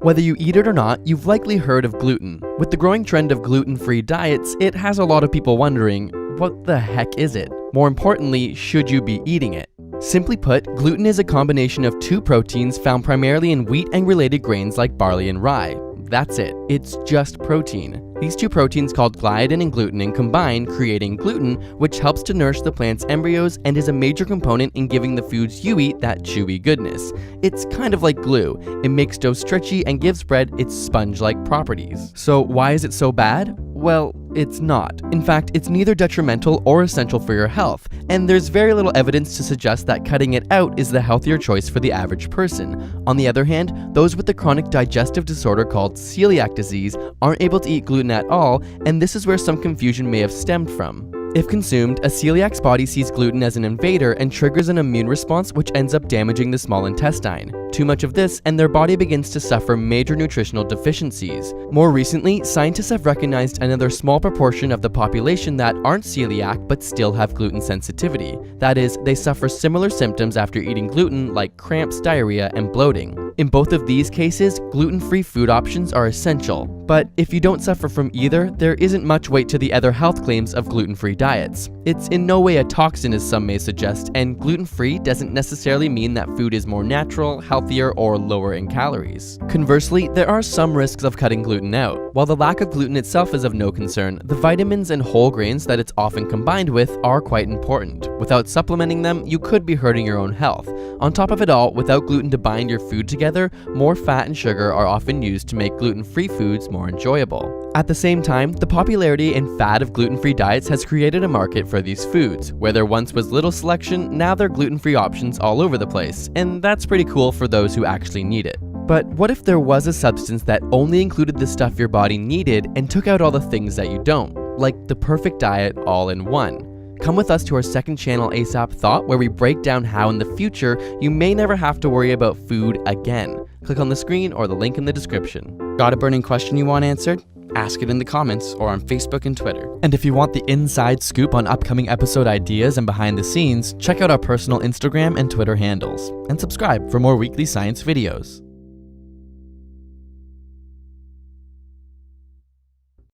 Whether you eat it or not, you've likely heard of gluten. With the growing trend of gluten-free diets, it has a lot of people wondering, what the heck is it? More importantly, should you be eating it? Simply put, gluten is a combination of two proteins found primarily in wheat and related grains like barley and rye. That's it. It's just protein. These two proteins called gliadin and glutenin combine, creating gluten, which helps to nourish the plant's embryos and is a major component in giving the foods you eat that chewy goodness. It's kind of like glue. It makes dough stretchy and gives bread its sponge-like properties. So why is it so bad? Well, it's not. In fact, it's neither detrimental or essential for your health, and there's very little evidence to suggest that cutting it out is the healthier choice for the average person. On the other hand, those with the chronic digestive disorder called celiac disease aren't able to eat gluten at all, and this is where some confusion may have stemmed from. If consumed, a celiac's body sees gluten as an invader and triggers an immune response which ends up damaging the small intestine. Too much of this, and their body begins to suffer major nutritional deficiencies. More recently, scientists have recognized another small proportion of the population that aren't celiac but still have gluten sensitivity. That is, they suffer similar symptoms after eating gluten like cramps, diarrhea, and bloating. In both of these cases, gluten-free food options are essential. But if you don't suffer from either, there isn't much weight to the other health claims of gluten-free diets. It's in no way a toxin as some may suggest, and gluten-free doesn't necessarily mean that food is more natural, healthier, or lower in calories. Conversely, there are some risks of cutting gluten out. While the lack of gluten itself is of no concern, the vitamins and whole grains that it's often combined with are quite important. Without supplementing them, you could be hurting your own health. On top of it all, without gluten to bind your food together, more fat and sugar are often used to make gluten-free foods more enjoyable. At the same time, the popularity and fad of gluten-free diets has created a market for these foods. Where there once was little selection, now there are gluten-free options all over the place, and that's pretty cool for those who actually need it. But what if there was a substance that only included the stuff your body needed and took out all the things that you don't? Like the perfect diet all in one. Come with us to our second channel ASAP Thought, where we break down how in the future you may never have to worry about food again. Click on the screen or the link in the description. Got a burning question you want answered? Ask it in the comments or on Facebook and Twitter. And if you want the inside scoop on upcoming episode ideas and behind the scenes, check out our personal Instagram and Twitter handles. And subscribe for more weekly science videos.